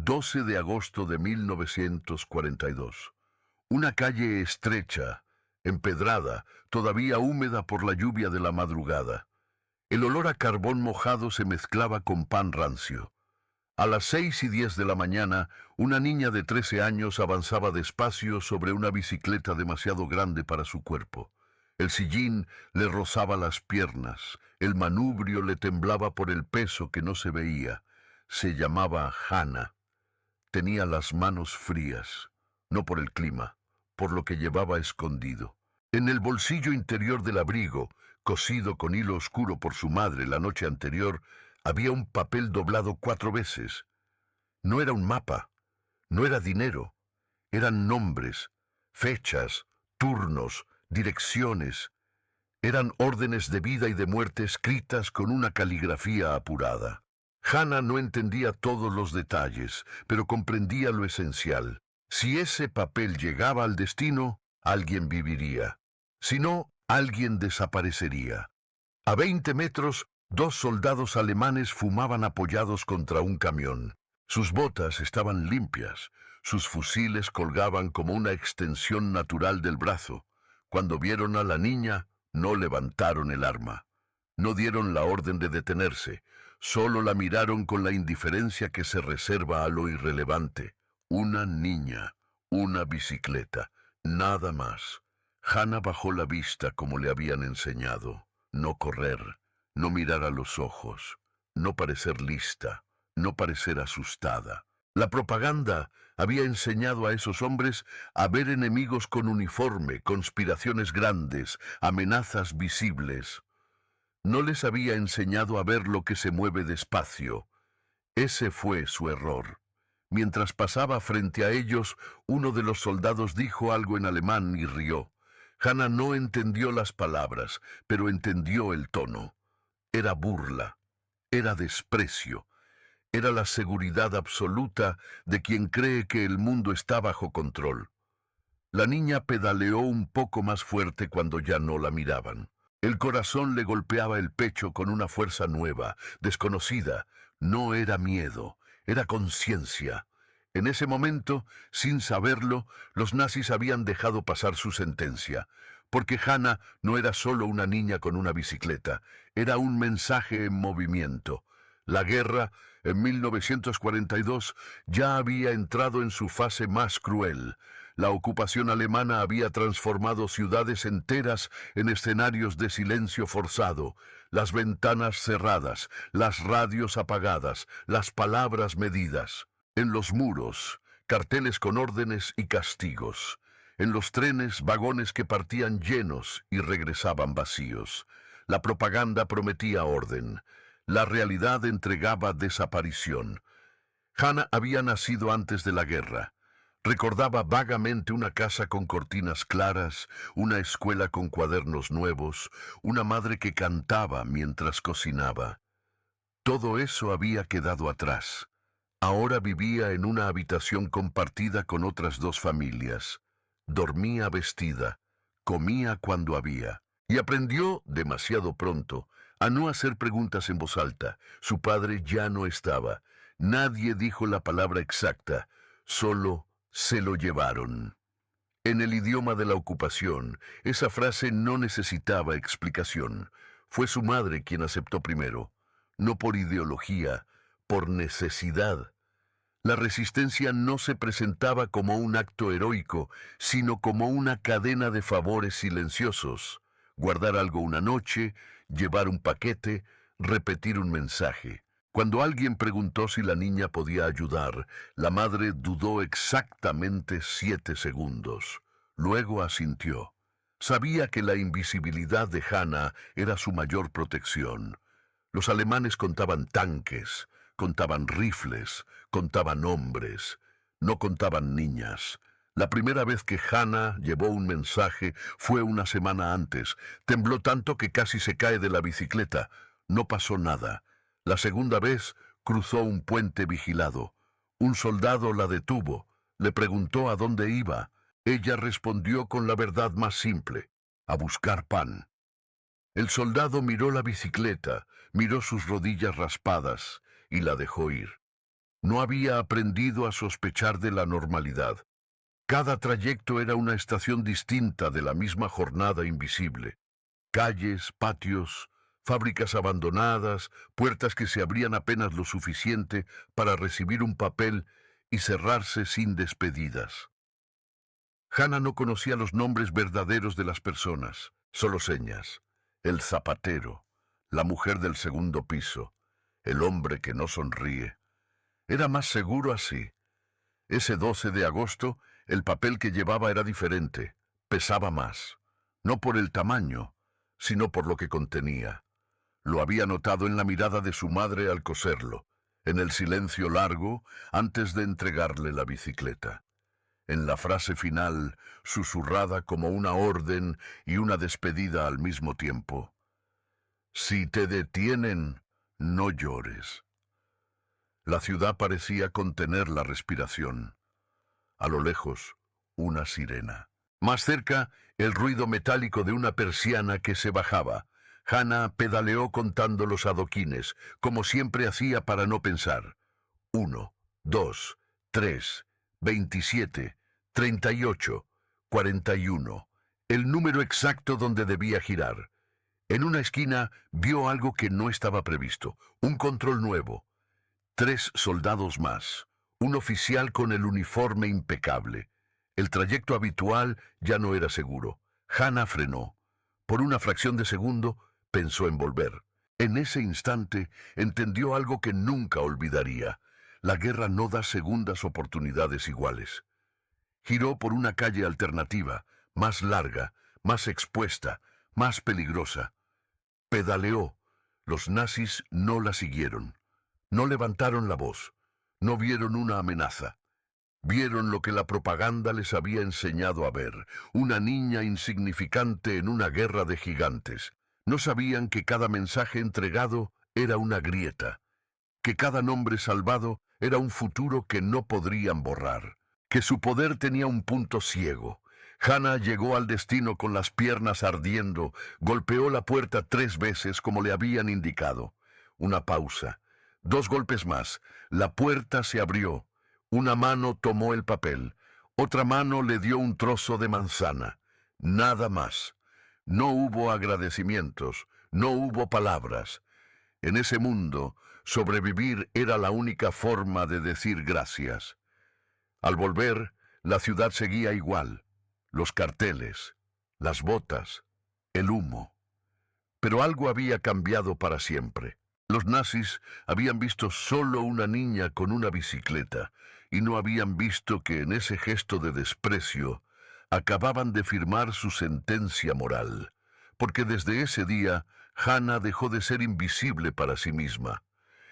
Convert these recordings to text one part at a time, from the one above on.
12 de agosto de 1942. Una calle estrecha, empedrada, todavía húmeda por la lluvia de la madrugada. El olor a carbón mojado se mezclaba con pan rancio. A las 6:10 de la mañana, una niña de 13 años avanzaba despacio sobre una bicicleta demasiado grande para su cuerpo. El sillín le rozaba las piernas, el manubrio le temblaba por el peso que no se veía. Se llamaba Hannah. Tenía las manos frías, no por el clima, por lo que llevaba escondido. En el bolsillo interior del abrigo, cosido con hilo oscuro por su madre la noche anterior, había un papel doblado 4 veces. No era un mapa, no era dinero, eran nombres, fechas, turnos, direcciones. Eran órdenes de vida y de muerte escritas con una caligrafía apurada. Hannah no entendía todos los detalles, pero comprendía lo esencial. Si ese papel llegaba al destino, alguien viviría. Si no, alguien desaparecería. A 20 metros, 2 soldados alemanes fumaban apoyados contra un camión. Sus botas estaban limpias, sus fusiles colgaban como una extensión natural del brazo. Cuando vieron a la niña, no levantaron el arma. No dieron la orden de detenerse, solo la miraron con la indiferencia que se reserva a lo irrelevante. Una niña, una bicicleta, nada más. Hannah bajó la vista como le habían enseñado. No correr, no mirar a los ojos, no parecer lista, no parecer asustada. La propaganda había enseñado a esos hombres a ver enemigos con uniforme, conspiraciones grandes, amenazas visibles. No les había enseñado a ver lo que se mueve despacio. Ese fue su error. Mientras pasaba frente a ellos, uno de los soldados dijo algo en alemán y rió. Hannah no entendió las palabras, pero entendió el tono. Era burla, era desprecio. Era la seguridad absoluta de quien cree que el mundo está bajo control. La niña pedaleó un poco más fuerte cuando ya no la miraban. El corazón le golpeaba el pecho con una fuerza nueva, desconocida. No era miedo, era conciencia. En ese momento, sin saberlo, los nazis habían dejado pasar su sentencia, porque Hannah no era solo una niña con una bicicleta, era un mensaje en movimiento. La guerra, en 1942, ya había entrado en su fase más cruel. La ocupación alemana había transformado ciudades enteras en escenarios de silencio forzado, las ventanas cerradas, las radios apagadas, las palabras medidas. En los muros, carteles con órdenes y castigos. En los trenes, vagones que partían llenos y regresaban vacíos. La propaganda prometía orden. La realidad entregaba desaparición. Hannah había nacido antes de la guerra. Recordaba vagamente una casa con cortinas claras, una escuela con cuadernos nuevos, una madre que cantaba mientras cocinaba. Todo eso había quedado atrás. Ahora vivía en una habitación compartida con otras 2 familias. Dormía vestida, comía cuando había. Y aprendió, demasiado pronto, a no hacer preguntas en voz alta. Su padre ya no estaba. Nadie dijo la palabra exacta, solo se lo llevaron. En el idioma de la ocupación, esa frase no necesitaba explicación. Fue su madre quien aceptó primero, no por ideología, por necesidad. La resistencia no se presentaba como un acto heroico, sino como una cadena de favores silenciosos. Guardar algo una noche, llevar un paquete, repetir un mensaje. Cuando alguien preguntó si la niña podía ayudar, la madre dudó exactamente 7 segundos. Luego asintió. Sabía que la invisibilidad de Hannah era su mayor protección. Los alemanes contaban tanques, contaban rifles, contaban hombres, no contaban niñas. La primera vez que Hannah llevó un mensaje fue una semana antes. Tembló tanto que casi se cae de la bicicleta. No pasó nada. La segunda vez cruzó un puente vigilado. Un soldado la detuvo. Le preguntó a dónde iba. Ella respondió con la verdad más simple: a buscar pan. El soldado miró la bicicleta, miró sus rodillas raspadas y la dejó ir. No había aprendido a sospechar de la normalidad. Cada trayecto era una estación distinta de la misma jornada invisible. Calles, patios, fábricas abandonadas, puertas que se abrían apenas lo suficiente para recibir un papel y cerrarse sin despedidas. Hannah no conocía los nombres verdaderos de las personas, solo señas. El zapatero, la mujer del segundo piso, el hombre que no sonríe. Era más seguro así. Ese 12 de agosto, el papel que llevaba era diferente, pesaba más, no por el tamaño, sino por lo que contenía. Lo había notado en la mirada de su madre al coserlo, en el silencio largo antes de entregarle la bicicleta, en la frase final, susurrada como una orden y una despedida al mismo tiempo. Si te detienen, no llores. La ciudad parecía contener la respiración. A lo lejos, una sirena. Más cerca, el ruido metálico de una persiana que se bajaba. Hannah pedaleó contando los adoquines, como siempre hacía para no pensar. 1, 2, 3, 27, 38, 41. El número exacto donde debía girar. En una esquina vio algo que no estaba previsto. Un control nuevo. 3 soldados más. Un oficial con el uniforme impecable. El trayecto habitual ya no era seguro. Hannah frenó. Por una fracción de segundo, pensó en volver. En ese instante, entendió algo que nunca olvidaría. La guerra no da segundas oportunidades iguales. Giró por una calle alternativa, más larga, más expuesta, más peligrosa. Pedaleó. Los nazis no la siguieron. No levantaron la voz. No vieron una amenaza. Vieron lo que la propaganda les había enseñado a ver, una niña insignificante en una guerra de gigantes. No sabían que cada mensaje entregado era una grieta, que cada nombre salvado era un futuro que no podrían borrar, que su poder tenía un punto ciego. Hannah llegó al destino con las piernas ardiendo, golpeó la puerta 3 veces como le habían indicado. Una pausa, 2 golpes más, la puerta se abrió. Una mano tomó el papel, otra mano le dio un trozo de manzana. Nada más. No hubo agradecimientos, no hubo palabras. En ese mundo, sobrevivir era la única forma de decir gracias. Al volver, la ciudad seguía igual. Los carteles, las botas, el humo. Pero algo había cambiado para siempre. Los nazis habían visto solo una niña con una bicicleta y no habían visto que en ese gesto de desprecio acababan de firmar su sentencia moral, porque desde ese día Hannah dejó de ser invisible para sí misma.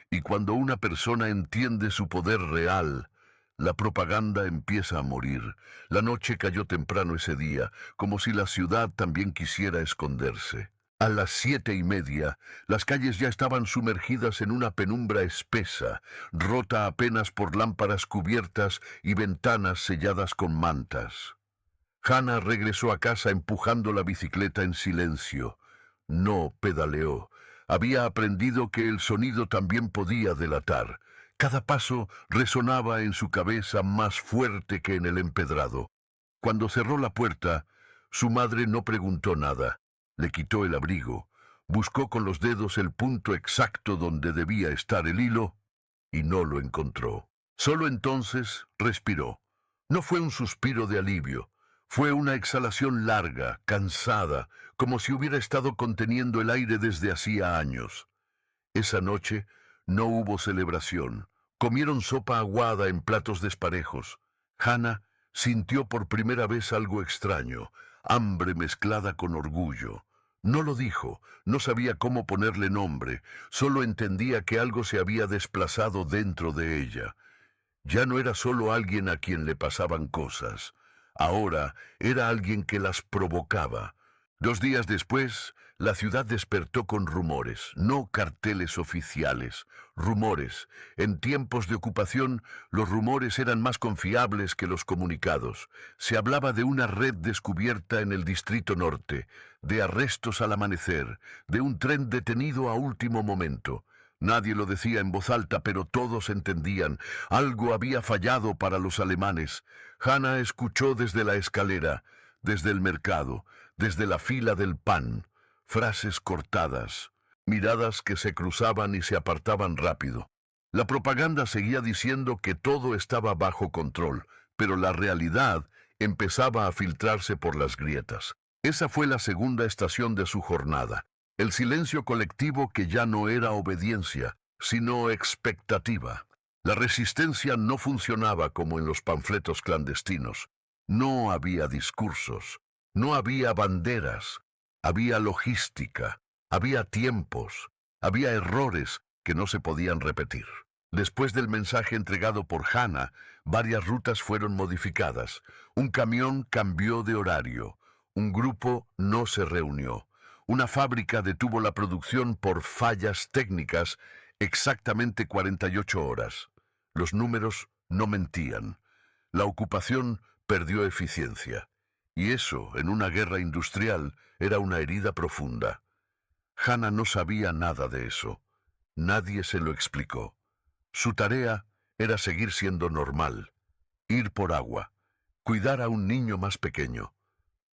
Y cuando una persona entiende su poder real, la propaganda empieza a morir. La noche cayó temprano ese día, como si la ciudad también quisiera esconderse. A las 7:30, las calles ya estaban sumergidas en una penumbra espesa, rota apenas por lámparas cubiertas y ventanas selladas con mantas. Hannah regresó a casa empujando la bicicleta en silencio. No pedaleó. Había aprendido que el sonido también podía delatar. Cada paso resonaba en su cabeza más fuerte que en el empedrado. Cuando cerró la puerta, su madre no preguntó nada. Le quitó el abrigo, buscó con los dedos el punto exacto donde debía estar el hilo y no lo encontró. Solo entonces respiró. No fue un suspiro de alivio, fue una exhalación larga, cansada, como si hubiera estado conteniendo el aire desde hacía años. Esa noche no hubo celebración. Comieron sopa aguada en platos desparejos. Hannah sintió por primera vez algo extraño, hambre mezclada con orgullo. No lo dijo, no sabía cómo ponerle nombre, solo entendía que algo se había desplazado dentro de ella. Ya no era solo alguien a quien le pasaban cosas, ahora era alguien que las provocaba. 2 días después, la ciudad despertó con rumores, no carteles oficiales, rumores. En tiempos de ocupación, los rumores eran más confiables que los comunicados. Se hablaba de una red descubierta en el Distrito Norte, de arrestos al amanecer, de un tren detenido a último momento. Nadie lo decía en voz alta, pero todos entendían. Algo había fallado para los alemanes. Hannah escuchó desde la escalera, desde el mercado, desde la fila del pan, frases cortadas, miradas que se cruzaban y se apartaban rápido. La propaganda seguía diciendo que todo estaba bajo control, pero la realidad empezaba a filtrarse por las grietas. Esa fue la segunda estación de su jornada. El silencio colectivo que ya no era obediencia, sino expectativa. La resistencia no funcionaba como en los panfletos clandestinos. No había discursos, no había banderas, había logística, había tiempos, había errores que no se podían repetir. Después del mensaje entregado por Hannah, varias rutas fueron modificadas. Un camión cambió de horario. Un grupo no se reunió. Una fábrica detuvo la producción por fallas técnicas exactamente 48 horas. Los números no mentían. La ocupación perdió eficiencia. Y eso, en una guerra industrial, era una herida profunda. Hannah no sabía nada de eso. Nadie se lo explicó. Su tarea era seguir siendo normal, ir por agua, cuidar a un niño más pequeño,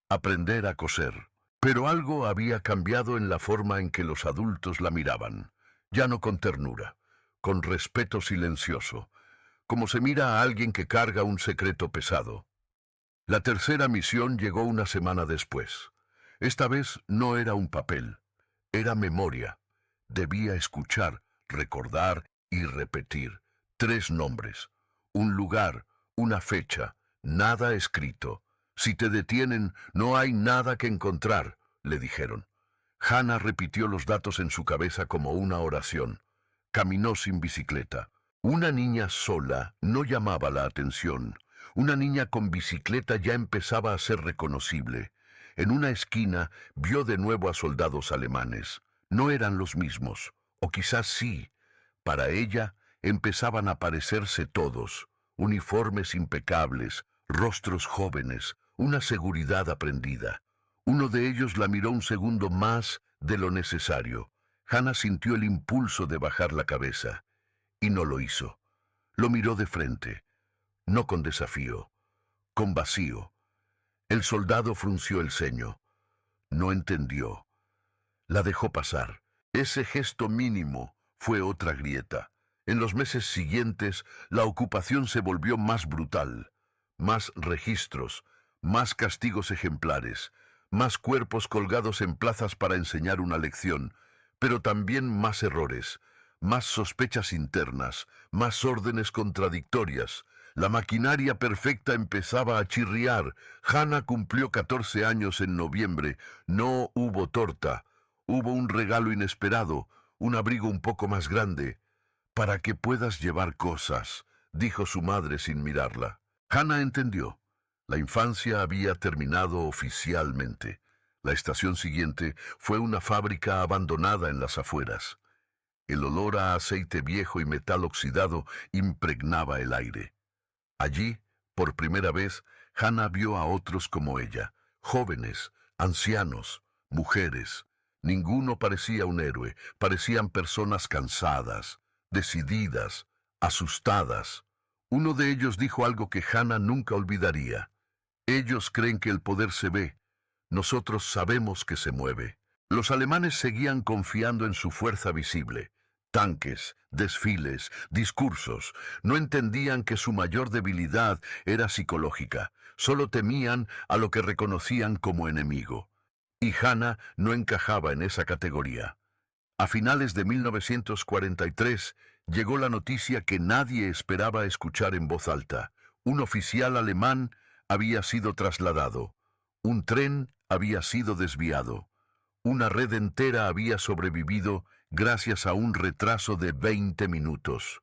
aprender a coser. Pero algo había cambiado en la forma en que los adultos la miraban, ya no con ternura, con respeto silencioso, como se mira a alguien que carga un secreto pesado. La tercera misión llegó una semana después. Esta vez no era un papel, era memoria. Debía escuchar, recordar y repetir 3 nombres, un lugar, una fecha, nada escrito. Si te detienen, no hay nada que encontrar, le dijeron. Hannah repitió los datos en su cabeza como una oración. Caminó sin bicicleta. Una niña sola no llamaba la atención. Una niña con bicicleta ya empezaba a ser reconocible. En una esquina vio de nuevo a soldados alemanes. No eran los mismos, o quizás sí. Para ella empezaban a parecerse todos, uniformes impecables, rostros jóvenes, una seguridad aprendida. Uno de ellos la miró un segundo más de lo necesario. Hannah sintió el impulso de bajar la cabeza, y no lo hizo. Lo miró de frente, no con desafío, con vacío. El soldado frunció el ceño. No entendió. La dejó pasar. Ese gesto mínimo fue otra grieta. En los meses siguientes, la ocupación se volvió más brutal. Más registros, más castigos ejemplares, más cuerpos colgados en plazas para enseñar una lección, pero también más errores, más sospechas internas, más órdenes contradictorias. La maquinaria perfecta empezaba a chirriar. Hannah cumplió 14 años en noviembre. No hubo torta. Hubo un regalo inesperado, un abrigo un poco más grande. «Para que puedas llevar cosas», dijo su madre sin mirarla. Hannah entendió. La infancia había terminado oficialmente. La estación siguiente fue una fábrica abandonada en las afueras. El olor a aceite viejo y metal oxidado impregnaba el aire. Allí, por primera vez, Hannah vio a otros como ella, jóvenes, ancianos, mujeres. Ninguno parecía un héroe, parecían personas cansadas, decididas, asustadas. Uno de ellos dijo algo que Hannah nunca olvidaría. Ellos creen que el poder se ve, nosotros sabemos que se mueve. Los alemanes seguían confiando en su fuerza visible. Tanques, desfiles, discursos. No entendían que su mayor debilidad era psicológica. Solo temían a lo que reconocían como enemigo. Y Hannah no encajaba en esa categoría. A finales de 1943 llegó la noticia que nadie esperaba escuchar en voz alta. Un oficial alemán había sido trasladado. Un tren había sido desviado. Una red entera había sobrevivido gracias a un retraso de 20 minutos.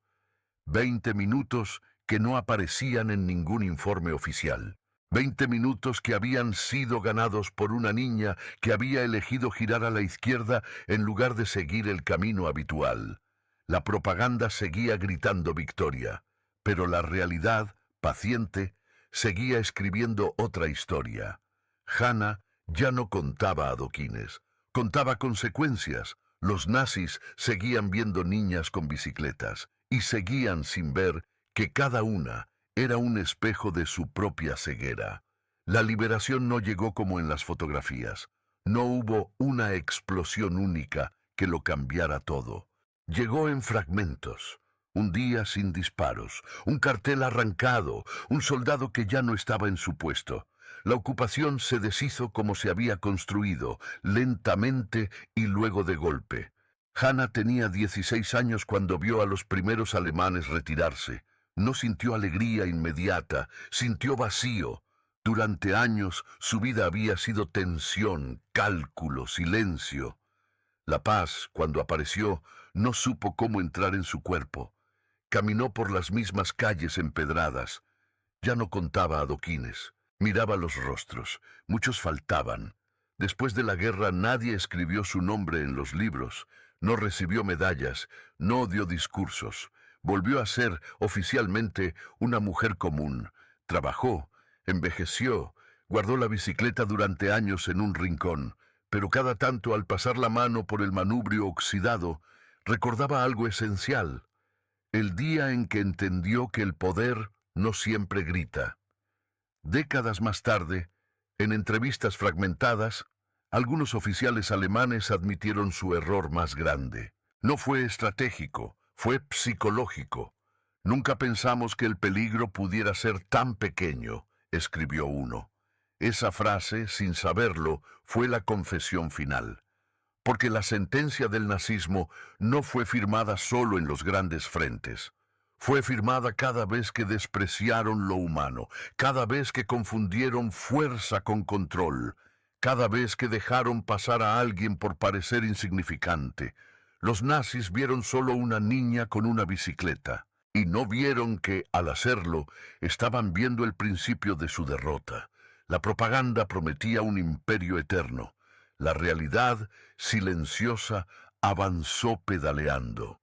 20 minutos que no aparecían en ningún informe oficial. 20 minutos que habían sido ganados por una niña que había elegido girar a la izquierda en lugar de seguir el camino habitual. La propaganda seguía gritando victoria, pero la realidad, paciente, seguía escribiendo otra historia. Hannah ya no contaba adoquines, contaba consecuencias, Los nazis seguían viendo niñas con bicicletas y seguían sin ver que cada una era un espejo de su propia ceguera. La liberación no llegó como en las fotografías. No hubo una explosión única que lo cambiara todo. Llegó en fragmentos. Un día sin disparos, un cartel arrancado, un soldado que ya no estaba en su puesto. La ocupación se deshizo como se había construido, lentamente y luego de golpe. Hanna tenía 16 años cuando vio a los primeros alemanes retirarse. No sintió alegría inmediata, sintió vacío. Durante años su vida había sido tensión, cálculo, silencio. La paz, cuando apareció, no supo cómo entrar en su cuerpo. Caminó por las mismas calles empedradas. Ya no contaba adoquines. Miraba los rostros. Muchos faltaban. Después de la guerra nadie escribió su nombre en los libros. No recibió medallas. No dio discursos. Volvió a ser, oficialmente, una mujer común. Trabajó, envejeció, guardó la bicicleta durante años en un rincón. Pero cada tanto, al pasar la mano por el manubrio oxidado, recordaba algo esencial. El día en que entendió que el poder no siempre grita. Décadas más tarde, en entrevistas fragmentadas, algunos oficiales alemanes admitieron su error más grande. No fue estratégico, fue psicológico. Nunca pensamos que el peligro pudiera ser tan pequeño, escribió uno. Esa frase, sin saberlo, fue la confesión final. Porque la sentencia del nazismo no fue firmada solo en los grandes frentes. Fue firmada cada vez que despreciaron lo humano, cada vez que confundieron fuerza con control, cada vez que dejaron pasar a alguien por parecer insignificante. Los nazis vieron solo una niña con una bicicleta, y no vieron que, al hacerlo, estaban viendo el principio de su derrota. La propaganda prometía un imperio eterno. La realidad, silenciosa, avanzó pedaleando.